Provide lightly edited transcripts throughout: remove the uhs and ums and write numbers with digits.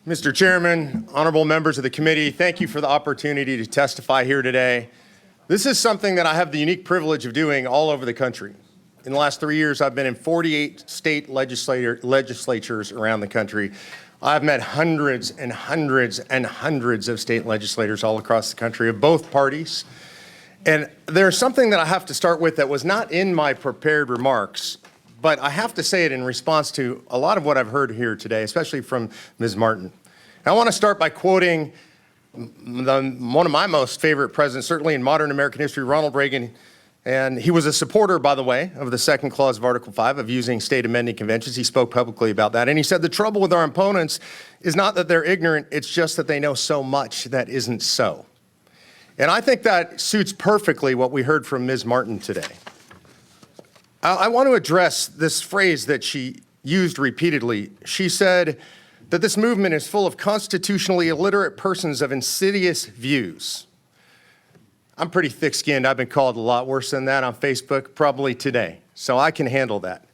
Mr. Chairman, honorable members of the committee, thank you for the opportunity to testify here today. This is something that I have the unique privilege of doing all over the country. In the last 3 years, I've been in 48 state legislatures around the country. I've met hundreds and hundreds and hundreds of state legislators all across the country of both parties. And there's something that I have to start with that was not in my prepared remarks, but I have to say it in response to a lot of what I've heard here today, especially from Ms. Martin. And I want to start by quoting one of my most favorite presidents, certainly in modern American history, Ronald Reagan. And he was a supporter, by the way, of the second clause of Article 5 of using state amending conventions. He spoke publicly about that. And he said the trouble with our opponents is not that they're ignorant, it's just that they know so much that isn't so. And I think that suits perfectly what we heard from Ms. Martin today. I want to address this phrase that she used repeatedly. She said that this movement is full of constitutionally illiterate persons of insidious views. I'm pretty thick-skinned. I've been called a lot worse than that on Facebook, probably today, so I can handle that.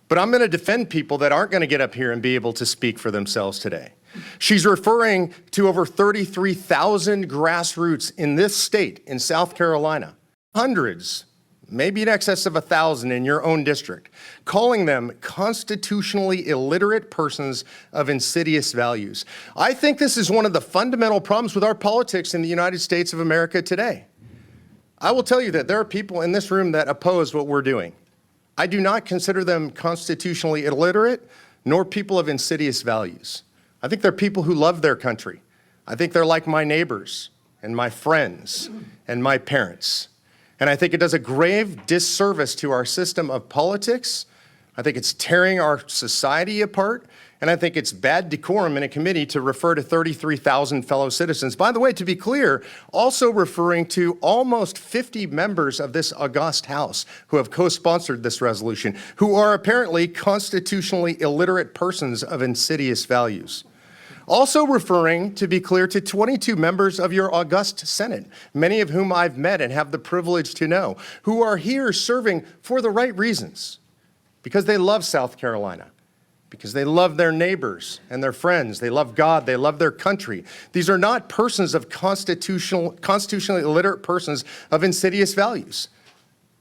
But I'm going to defend people that aren't going to get up here and be able to speak for themselves today. She's referring to over 33,000 grassroots in this state, in South Carolina, hundreds, maybe in excess of 1,000 in your own district, calling them constitutionally illiterate persons of insidious values. I think this is one of the fundamental problems with our politics in the United States of America today. I will tell you that there are people in this room that oppose what we're doing. I do not consider them constitutionally illiterate, nor people of insidious values. I think they're people who love their country. I think they're like my neighbors and my friends and my parents. And I think it does a grave disservice to our system of politics. I think it's tearing our society apart. And I think it's bad decorum in a committee to refer to 33,000 fellow citizens. By the way, to be clear, also referring to almost 50 members of this august House who have co-sponsored this resolution, who are apparently constitutionally illiterate persons of insidious values. Also referring, to be clear, to 22 members of your august Senate, many of whom I've met and have the privilege to know, who are here serving for the right reasons, because they love South Carolina, because they love their neighbors and their friends, they love God, they love their country. These are not persons of constitutionally illiterate persons of insidious values.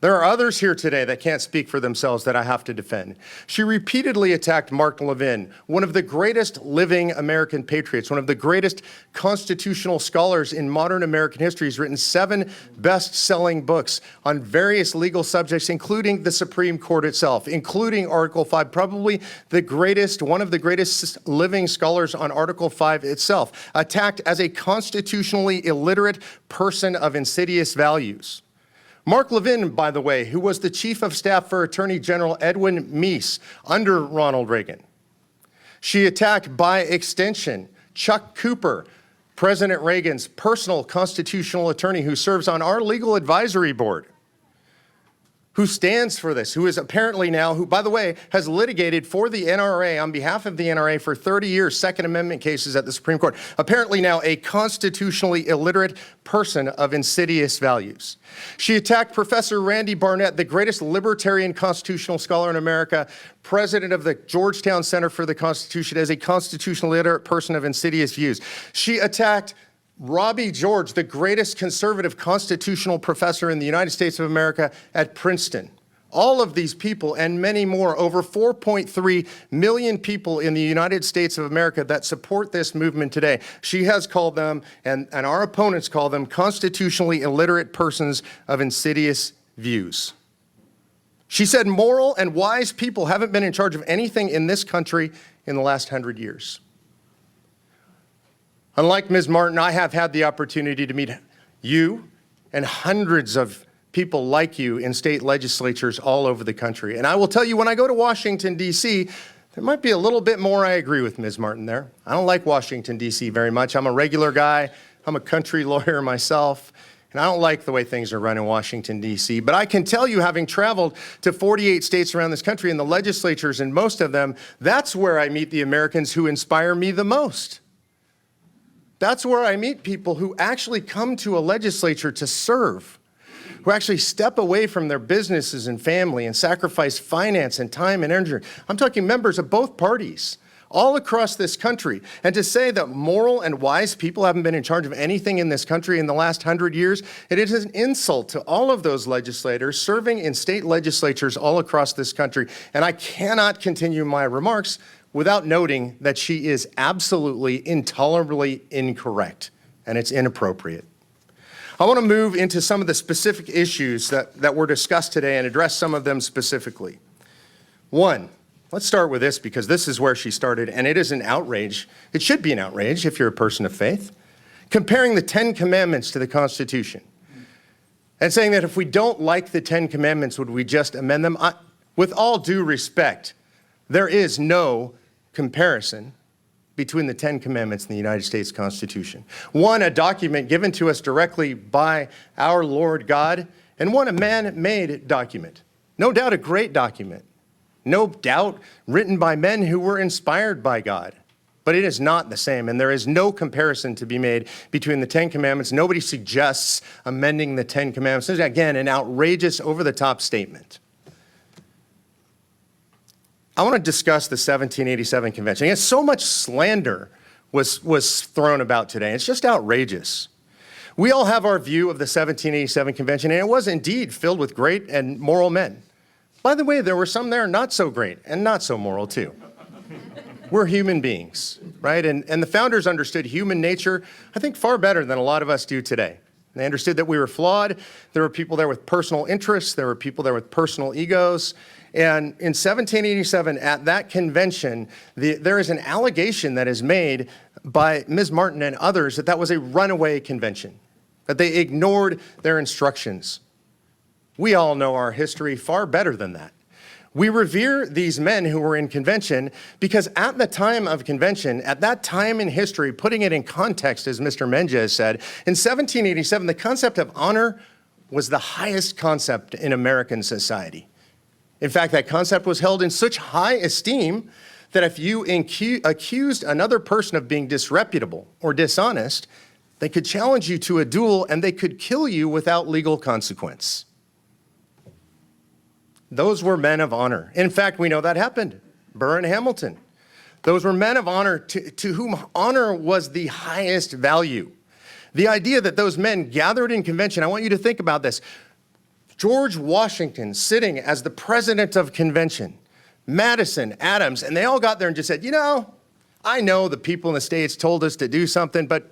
There are others here today that can't speak for themselves that I have to defend. She repeatedly attacked Mark Levin, one of the greatest living American patriots, one of the greatest constitutional scholars in modern American history. He's written 7 best-selling books on various legal subjects, including the Supreme Court itself, including Article 5, probably the greatest, one of the greatest living scholars on Article 5 itself, attacked as a constitutionally illiterate person of insidious values. Mark Levin, by the way, who was the chief of staff for Attorney General Edwin Meese under Ronald Reagan. She attacked, by extension, Chuck Cooper, President Reagan's personal constitutional attorney who serves on our legal advisory board, who stands for this, who is apparently now, who, by the way, has litigated for the NRA on behalf of the NRA for 30 years, Second Amendment cases at the Supreme Court, apparently now a constitutionally illiterate person of insidious values. She attacked Professor Randy Barnett, the greatest libertarian constitutional scholar in America, president of the Georgetown Center for the Constitution, as a constitutionally illiterate person of insidious views. She attacked Robbie George, the greatest conservative constitutional professor in the United States of America at Princeton. All of these people and many more, over 4.3 million people in the United States of America that support this movement today, she has called them, and our opponents call them, constitutionally illiterate persons of insidious views. She said moral and wise people haven't been in charge of anything in this country in the last 100 years. Unlike Ms. Martin, I have had the opportunity to meet you and hundreds of people like you in state legislatures all over the country. And I will tell you, when I go to Washington, D.C., there might be a little bit more I agree with Ms. Martin there. I don't like Washington, D.C. very much. I'm a regular guy. I'm a country lawyer myself. And I don't like the way things are run in Washington, D.C. But I can tell you, having traveled to 48 states around this country and the legislatures in most of them, that's where I meet the Americans who inspire me the most. That's where I meet people who actually come to a legislature to serve, who actually step away from their businesses and family and sacrifice finance and time and energy. I'm talking members of both parties, all across this country. And to say that moral and wise people haven't been in charge of anything in this country in the last 100 years, it is an insult to all of those legislators serving in state legislatures all across this country. And I cannot continue my remarks without noting that she is absolutely intolerably incorrect, and it's inappropriate. I want to move into some of the specific issues that were discussed today and address some of them specifically. One, let's start with this because this is where she started, and it is an outrage. It should be an outrage if you're a person of faith. Comparing the 10 Commandments to the Constitution and saying that if we don't like the 10 Commandments, would we just amend them? With all due respect, there is no comparison between the 10 Commandments and the United States Constitution. One, a document given to us directly by our Lord God, and one, a man-made document. No doubt a great document. No doubt written by men who were inspired by God. But it is not the same, and there is no comparison to be made between the 10 Commandments. Nobody suggests amending the 10 Commandments. This is, again, an outrageous, over-the-top statement. I want to discuss the 1787 convention. And so much slander was thrown about today. It's just outrageous. We all have our view of the 1787 convention, and it was indeed filled with great and moral men. By the way, there were some there not so great and not so moral too. We're human beings, right? And the founders understood human nature, I think, far better than a lot of us do today. They understood that we were flawed. There were people there with personal interests. There were people there with personal egos. And in 1787, at that convention, there is an allegation that is made by Ms. Martin and others that that was a runaway convention, that they ignored their instructions. We all know our history far better than that. We revere these men who were in convention because at the time of convention, at that time in history, putting it in context, as Mr. Menges said, in 1787, the concept of honor was the highest concept in American society. In fact, that concept was held in such high esteem that if you accused another person of being disreputable or dishonest, they could challenge you to a duel and they could kill you without legal consequence. Those were men of honor. In fact, we know that happened. Burr and Hamilton. Those were men of honor to whom honor was the highest value. The idea that those men gathered in convention, I want you to think about this. George Washington sitting as the president of convention, Madison, Adams, and they all got there and just said, you know, I know the people in the States told us to do something, but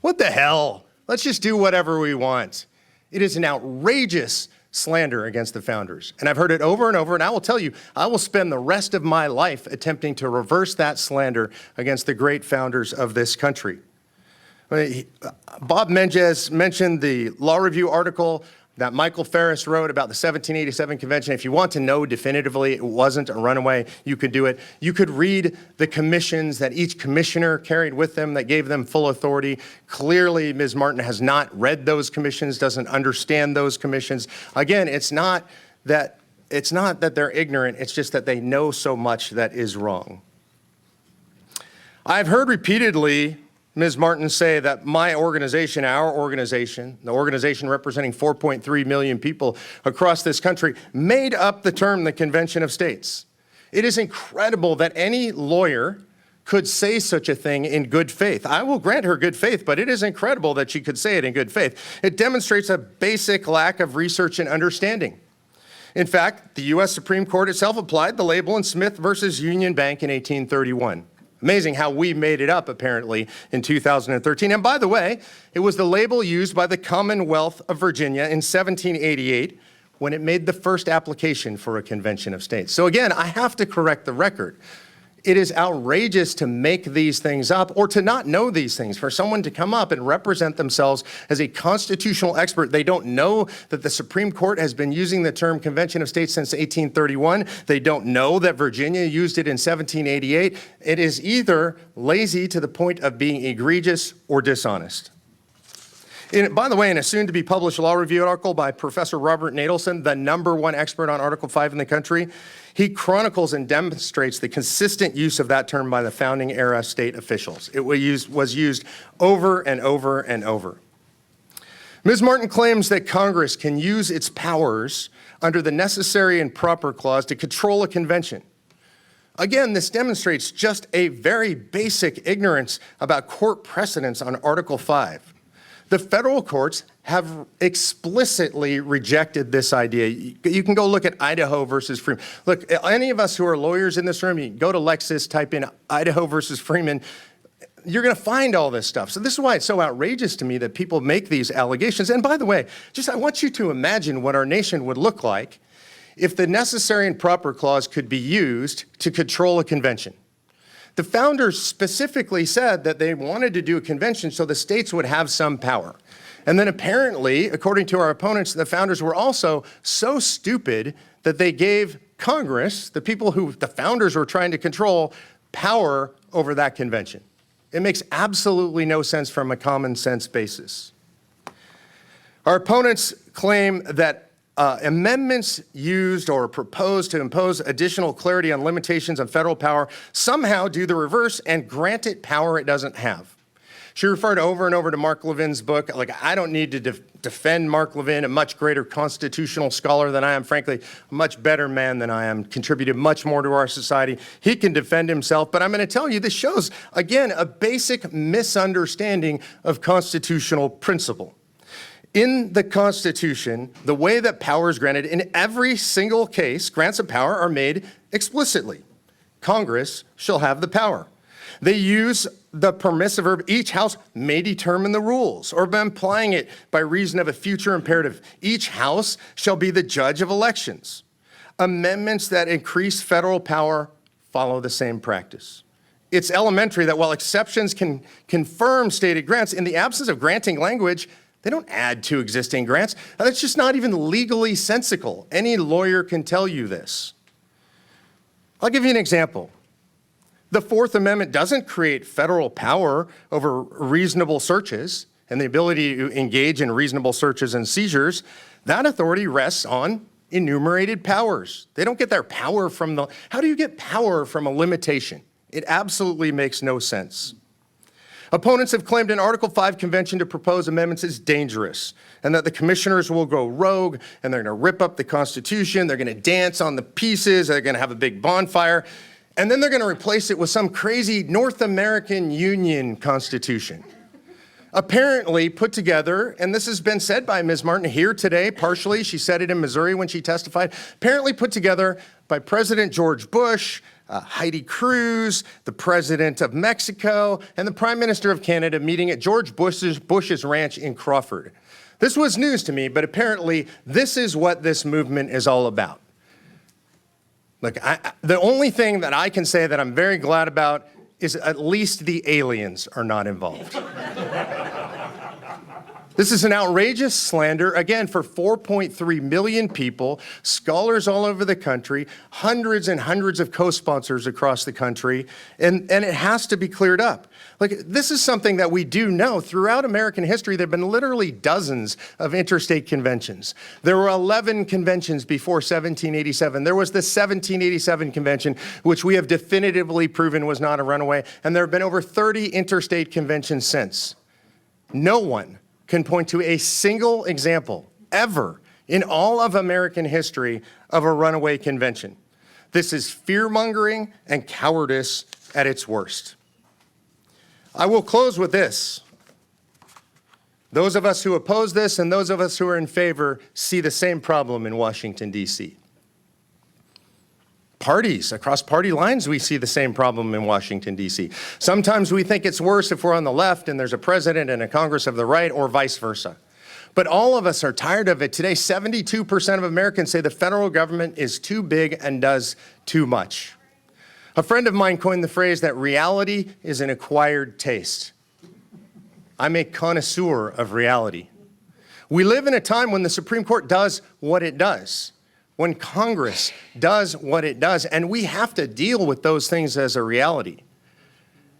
what the hell? Let's just do whatever we want. It is an outrageous slander against the founders. And I've heard it over and over, and I will tell you, I will spend the rest of my life attempting to reverse that slander against the great founders of this country. Bob Menges mentioned the Law Review article that Michael Ferris wrote about the 1787 convention. If you want to know definitively it wasn't a runaway, you could do it. You could read the commissions that each commissioner carried with them that gave them full authority. Clearly, Ms. Martin has not read those commissions, doesn't understand those commissions. Again, it's not that they're ignorant, it's just that they know so much that is wrong. I've heard repeatedly Ms. Martin say that my organization, our organization, the organization representing 4.3 million people across this country, made up the term the Convention of States. It is incredible that any lawyer could say such a thing in good faith. I will grant her good faith, but it is incredible that she could say it in good faith. It demonstrates a basic lack of research and understanding. In fact, the U.S. Supreme Court itself applied the label in Smith versus Union Bank in 1831. Amazing how we made it up, apparently, in 2013. And by the way, it was the label used by the Commonwealth of Virginia in 1788 when it made the first application for a convention of states. So again, I have to correct the record. It is outrageous to make these things up or to not know these things, for someone to come up and represent themselves as a constitutional expert. They don't know that the Supreme Court has been using the term Convention of States since 1831. They don't know that Virginia used it in 1788. It is either lazy to the point of being egregious or dishonest. By the way, in a soon-to-be-published law review article by Professor Robert Nadelson, the #1 expert on Article 5 in the country, he chronicles and demonstrates the consistent use of that term by the founding era state officials. It was used over and over and over. Ms. Martin claims that Congress can use its powers under the necessary and proper clause to control a convention. Again, this demonstrates just a very basic ignorance about court precedents on Article 5. The federal courts have explicitly rejected this idea. You can go look at Idaho versus Freeman. Look, any of us who are lawyers in this room, you can go to Lexis, type in Idaho versus Freeman, you're going to find all this stuff. So this is why it's so outrageous to me that people make these allegations. And by the way, I want you to imagine what our nation would look like if the necessary and proper clause could be used to control a convention. The founders specifically said that they wanted to do a convention so the states would have some power. And then apparently, according to our opponents, the founders were also so stupid that they gave Congress, the people who the founders were trying to control, power over that convention. It makes absolutely no sense from a common sense basis. Our opponents claim that amendments used or proposed to impose additional clarity on limitations on federal power somehow do the reverse and grant it power it doesn't have. She referred over and over to Mark Levin's book. Like, I don't need to defend Mark Levin, a much greater constitutional scholar than I am, frankly, a much better man than I am, contributed much more to our society. He can defend himself, but I'm going to tell you, this shows, again, a basic misunderstanding of constitutional principle. In the Constitution, the way that power is granted in every single case, grants of power are made explicitly. Congress shall have the power. They use the permissive verb, each house may determine the rules, or by implying it by reason of a future imperative. Each house shall be the judge of elections. Amendments that increase federal power follow the same practice. It's elementary that while exceptions can confirm stated grants, in the absence of granting language, they don't add to existing grants. That's just not even legally sensical. Any lawyer can tell you this. I'll give you an example. The Fourth Amendment doesn't create federal power over reasonable searches and the ability to engage in reasonable searches and seizures. That authority rests on enumerated powers. They don't get their power from how do you get power from a limitation? It absolutely makes no sense. Opponents have claimed an Article 5 convention to propose amendments is dangerous and that the commissioners will go rogue and they're going to rip up the Constitution, they're going to dance on the pieces, they're going to have a big bonfire, and then they're going to replace it with some crazy North American Union Constitution. Apparently put together, and this has been said by Ms. Martin here today, partially, she said it in Missouri when she testified, apparently put together by President George Bush, Heidi Cruz, the President of Mexico, and the Prime Minister of Canada meeting at George Bush's ranch in Crawford. This was news to me, but apparently this is what this movement is all about. Look, the only thing that I can say that I'm very glad about is at least the aliens are not involved. This is an outrageous slander, again, for 4.3 million people, scholars all over the country, hundreds and hundreds of co-sponsors across the country, and it has to be cleared up. Like, this is something that we do know. Throughout American history, there have been literally dozens of interstate conventions. There were 11 conventions before 1787. There was the 1787 convention, which we have definitively proven was not a runaway, and there have been over 30 interstate conventions since. No one can point to a single example ever in all of American history of a runaway convention. This is fear-mongering and cowardice at its worst. I will close with this. Those of us who oppose this and those of us who are in favor see the same problem in Washington, D.C. Parties, across party lines, we see the same problem in Washington, D.C. Sometimes we think it's worse if we're on the left and there's a president and a Congress of the right, or vice versa. But all of us are tired of it. Today, 72% of Americans say the federal government is too big and does too much. A friend of mine coined the phrase that reality is an acquired taste. I'm a connoisseur of reality. We live in a time when the Supreme Court does what it does, when Congress does what it does, and we have to deal with those things as a reality.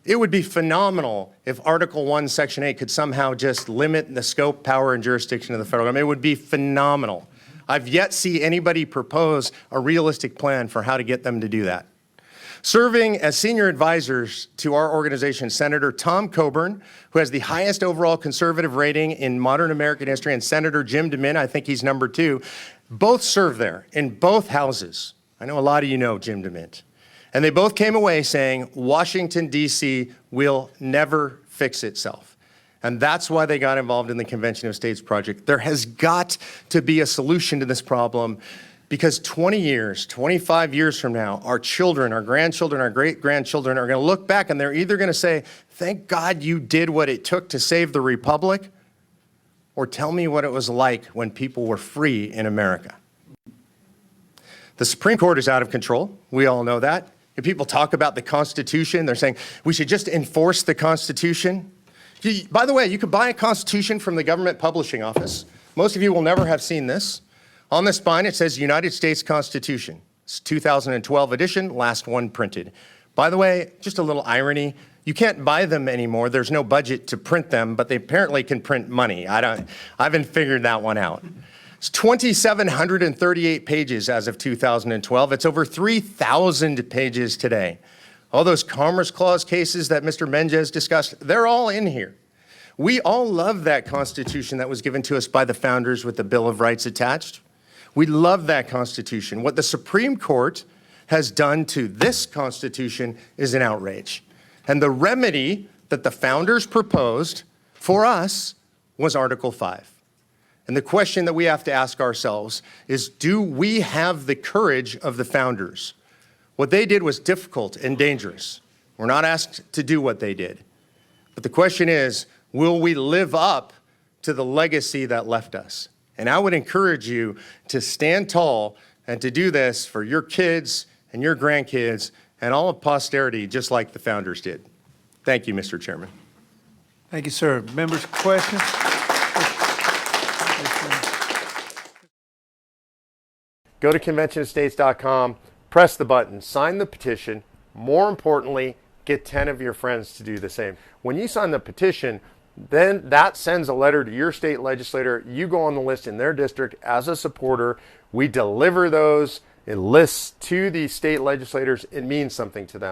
It would be phenomenal if Article 1, Section 8 could somehow just limit the scope, power, and jurisdiction of the federal government. It would be phenomenal. I've yet to see anybody propose a realistic plan for how to get them to do that. Serving as senior advisors to our organization, Senator Tom Coburn, who has the highest overall conservative rating in modern American history, and Senator Jim DeMint, I think he's number 2, both serve there in both houses. I know a lot of you know Jim DeMint. And they both came away saying, Washington, D.C. will never fix itself. And that's why they got involved in the Convention of States project. There has got to be a solution to this problem, because 20 years, 25 years from now, our children, our grandchildren, our great-grandchildren are going to look back and they're either going to say, thank God you did what it took to save the republic, or tell me what it was like when people were free in America. The Supreme Court is out of control. We all know that. If people talk about the Constitution, they're saying we should just enforce the Constitution. By the way, you could buy a Constitution from the government publishing office. Most of you will never have seen this. On the spine, it says United States Constitution. It's 2012 edition, last one printed. By the way, just a little irony, you can't buy them anymore. There's no budget to print them, but they apparently can print money. I haven't figured that one out. It's 2,738 pages as of 2012. It's over 3,000 pages today. All those Commerce Clause cases that Mr. Menges discussed, they're all in here. We all love that Constitution that was given to us by the founders with the Bill of Rights attached. We love that Constitution. What the Supreme Court has done to this Constitution is an outrage. And the remedy that the founders proposed for us was Article 5. And the question that we have to ask ourselves is, do we have the courage of the founders? What they did was difficult and dangerous. We're not asked to do what they did. But the question is, will we live up to the legacy that left us? And I would encourage you to stand tall and to do this for your kids and your grandkids and all of posterity, just like the founders did. Thank you, Mr. Chairman. Thank you, sir. Members, questions? Go to conventionofstates.com, press the button, sign the petition. More importantly, get 10 of your friends to do the same. When you sign the petition, then that sends a letter to your state legislator. You go on the list in their district as a supporter. We deliver those lists to the state legislators. It means something to them.